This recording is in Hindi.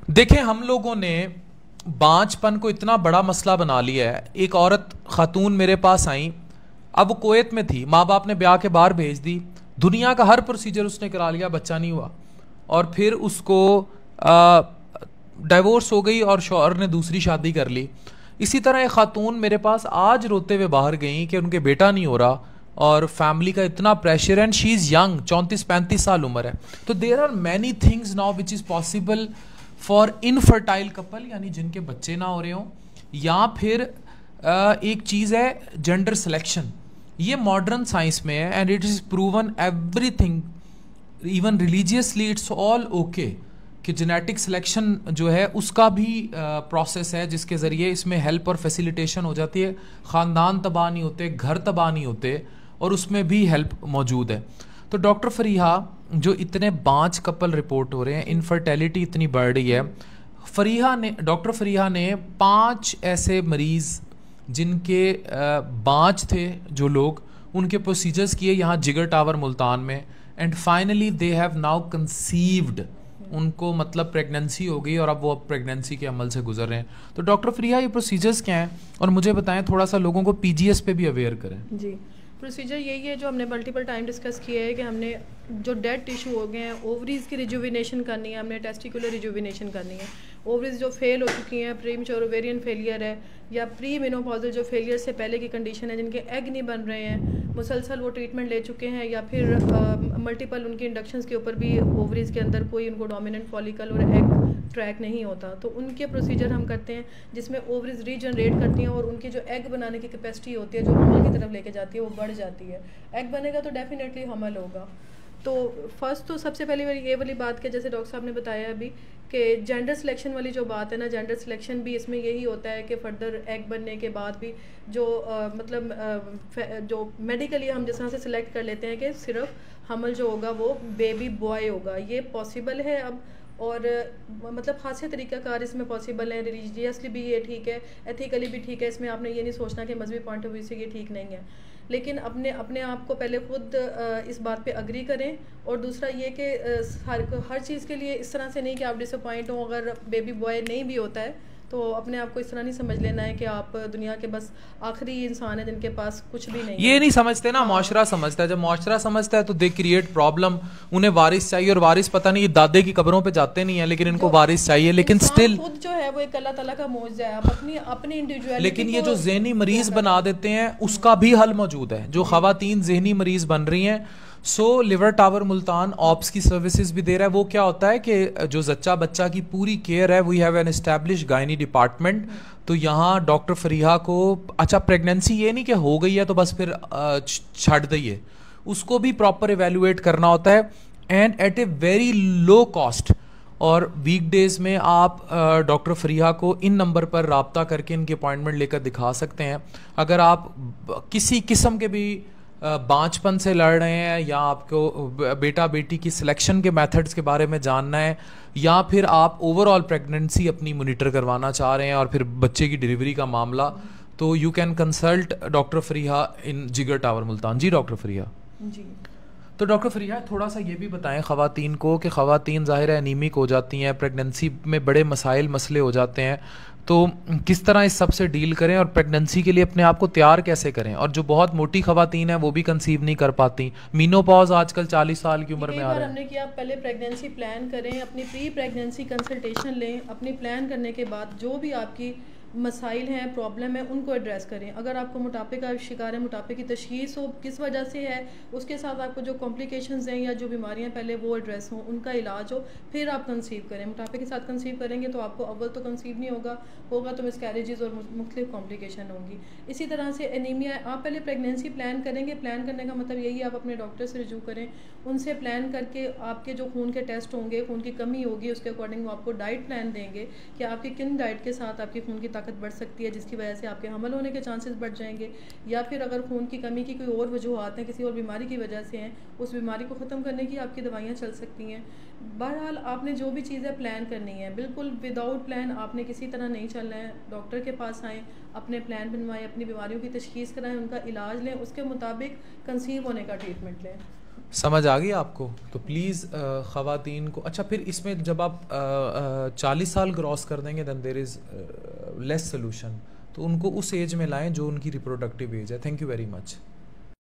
देखें, हम लोगों ने बांझपन को इतना बड़ा मसला बना लिया है। एक औरत खातून मेरे पास आई, अब वो कुवैत में थी, माँ बाप ने ब्याह के बाहर भेज दी, दुनिया का हर प्रोसीजर उसने करा लिया, बच्चा नहीं हुआ, और फिर उसको डाइवोर्स हो गई और शौहर ने दूसरी शादी कर ली। इसी तरह एक खातून मेरे पास आज रोते हुए बाहर गई कि उनके बेटा नहीं हो रहा और फैमिली का इतना pressure, and she is young, 34-35 साल उम्र है। तो there are many things now which is possible for infertile couple, यानी जिनके बच्चे ना हो रहे हों, या फिर एक चीज़ है जेंडर सिलेक्शन। ये मॉडर्न साइंस में है and it is proven everything, even religiously it's all okay, कि जेनेटिक सिलेक्शन जो है उसका भी प्रोसेस है जिसके ज़रिए इसमें हेल्प और फैसिलिटेशन हो जाती है। ख़ानदान तबाह नहीं होते, घर तबाह नहीं होते, और उसमें भी हेल्प मौजूद है। तो डॉक्टर फरीहा, जो इतने बांझ कपल रिपोर्ट हो रहे हैं, इनफर्टिलिटी इतनी बढ़ रही है, डॉक्टर फरीहा ने 5 ऐसे मरीज़ जिनके बांझ थे जो लोग, उनके प्रोसीजर्स किए यहाँ जिगर टावर मुल्तान में, and finally they have now conceived. उनको मतलब प्रेगनेंसी हो गई और अब वो प्रेगनेंसी के अमल से गुजर रहे हैं। तो डॉक्टर फरीहा, ये प्रोसीजर्स क्या हैं, और मुझे बताएं, थोड़ा सा लोगों को पीजीएस पे भी अवेयर करें। जी, प्रोसीजर यही है जो हमने मल्टीपल टाइम डिस्कस किया है कि हमने जो डेड टिश्यू हो गए हैं, ओवरीज़ की रिजुविनेशन करनी है, हमने टेस्टिकुलर रिजुविनेशन करनी है। ओवरीज़ जो फेल हो चुकी हैं, प्रीमेच्योर ओवेरियन फेलियर है या प्री मेनोपॉजल जो फेलियर से पहले की कंडीशन है, जिनके एग नहीं बन रहे हैं, मुसलसल वो ट्रीटमेंट ले चुके हैं, या फिर मल्टीपल उनके इंडक्शंस के ऊपर भी ओवरीज़ के अंदर कोई उनको डोमिनेंट फॉलिकल और एग ट्रैक नहीं होता, तो उनके प्रोसीजर हम करते हैं जिसमें ओवरीज रीजनरेट करती हैं और उनकी जो एग बनाने की कैपेसिटी होती है, जो हमल की तरफ लेके जाती है, वो बढ़ जाती है। एग बनेगा तो डेफिनेटली हमल होगा। तो फर्स्ट तो सबसे पहले ये वाली बात के, जैसे डॉक्टर साहब ने बताया अभी कि जेंडर सिलेक्शन वाली जो बात है ना, जेंडर सिलेक्शन भी इसमें यही होता है कि फर्दर एग बनने के बाद भी जो जो मेडिकली हम जिस तरह से सिलेक्ट कर लेते हैं कि सिर्फ हमल जो होगा वो बेबी बॉय होगा, ये पॉसिबल है अब, और मतलब खासी तरीक़ाकार इसमें पॉसिबल है। रिलीजियसली भी ये ठीक है, एथिकली भी ठीक है, इसमें आपने ये नहीं सोचना कि मजहबी पॉइंट ऑफ व्यू से ये ठीक नहीं है। लेकिन अपने आप को पहले खुद इस बात पे अग्री करें, और दूसरा ये कि हर चीज़ के लिए इस तरह से नहीं कि आप डिसअपॉइंट हो अगर बेबी बॉय नहीं भी होता है, तो अपने आप को इस तरह नहीं समझ लेना है कि आप दुनिया के बस आखिरी इंसान है जिनके पास कुछ भी नहीं ये है। नहीं समझते ना, माशरा समझता है। जब माशरा समझता है तो दे क्रिएट प्रॉब्लम। उन्हें वारिस चाहिए, और वारिस पता नहीं, ये दादे की कब्रों पे जाते नहीं है, लेकिन इनको वारिस चाहिए। लेकिन स्टिल खुद जो है वो एक अल्लाह ताला का मौजज़ा है, आप अपनी इंडिविजुअलिटी। लेकिन ये जो ज़हनी मरीज बना देते हैं उसका भी हल मौजूद है। जो ख़वातीन ज़हनी मरीज बन रही हैं, लिवर टावर मुल्तान ऑप्स की सर्विसेज भी दे रहा है। वो क्या होता है कि जो जच्चा बच्चा की पूरी केयर है, we have an establish gynae department. तो यहाँ डॉक्टर फरीहा को, अच्छा प्रेगनेंसी ये नहीं कि हो गई है तो बस फिर छड़ दइए, उसको भी प्रॉपर एवेल्युएट करना होता है, and at a very low cost. और वीकडेज में आप डॉक्टर फरीहा को इन नंबर पर राब्ता करके इनकी अपॉइंटमेंट लेकर दिखा सकते हैं। अगर आप किसी किस्म के भी बांझपन से लड़ रहे हैं, या आपको बेटा बेटी की सिलेक्शन के मेथड्स के बारे में जानना है, या फिर आप ओवरऑल प्रेगनेंसी अपनी मॉनिटर करवाना चाह रहे हैं और फिर बच्चे की डिलीवरी का मामला, तो you can consult doctor Fariha in Jigar tower Multan. जी डॉक्टर फरीहा जी। तो डॉक्टर फरीहा, थोड़ा सा ये भी बताएं ख़वातीन को कि ख़वातीन ज़ाहिर है एनीमिक हो जाती हैं, प्रेगनेंसी में बड़े मसले हो जाते हैं, तो किस तरह इस सब से डील करें और प्रेगनेंसी के लिए अपने आप को तैयार कैसे करें। और जो बहुत मोटी ख़वातीन हैं वो भी कंसीव नहीं कर पाती, मीनोपॉज आजकल 40 साल की उम्र में आ रहा है। हमने किया, पहले प्रेगनेंसी प्लान करें, अपनी प्री प्रेगनेंसी कंसल्टेशन लें, अपनी प्लान करने के बाद जो भी आपकी मसाइल हैं, प्रॉब्लम है, उनको एड्रेस करें। अगर आपको मोटापे का शिकार है, मोटापे की तशखीस हो किस वजह से है, उसके साथ आपको जो कॉम्प्लिकेशंस हैं या जो बीमारियां पहले वो एड्रेस हों, उनका इलाज हो, फिर आप कंसीव करें। मोटापे के साथ कंसीव करेंगे तो आपको अव्वल तो कंसीव नहीं होगा तो मिसकैरेजेस और मुख्तलिफ कॉम्प्लिकेशन होंगी। इसी तरह से एनीमिया, आप पहले प्रेगनेंसी प्लान करेंगे। प्लान करने का मतलब यही है, आप अपने डॉक्टर से रिजू करें, उनसे प्लान करके आपके जो खून के टेस्ट होंगे, खून की कमी होगी, उसके अकॉर्डिंग वो आपको डाइट प्लान देंगे कि आपकी किन डाइट के साथ आपकी खून की ताकत बढ़ सकती है, जिसकी वजह से आपके हमल होने के चांसेस बढ़ जाएंगे, या फिर अगर खून की कमी की कोई और वजूहत हैं, किसी और बीमारी की वजह से हैं, उस बीमारी को ख़त्म करने की आपकी दवाइयाँ चल सकती हैं। बहरहाल आपने जो भी चीज़ें प्लान करनी है, बिल्कुल विदाउट प्लान आपने किसी तरह नहीं चलना है। डॉक्टर के पास आएँ, अपने प्लान बनवाएं, अपनी बीमारियों की तशखीस कराएं, उनका इलाज लें, उसके मुताबिक कंसीव होने का ट्रीटमेंट लें। समझ आ गई आपको? तो प्लीज़ ख़वातीन को, अच्छा फिर इसमें जब आप 40 साल क्रॉस कर देंगे then there is less solution, तो उनको उस एज में लाएं जो उनकी रिप्रोडक्टिव एज है। Thank you very much.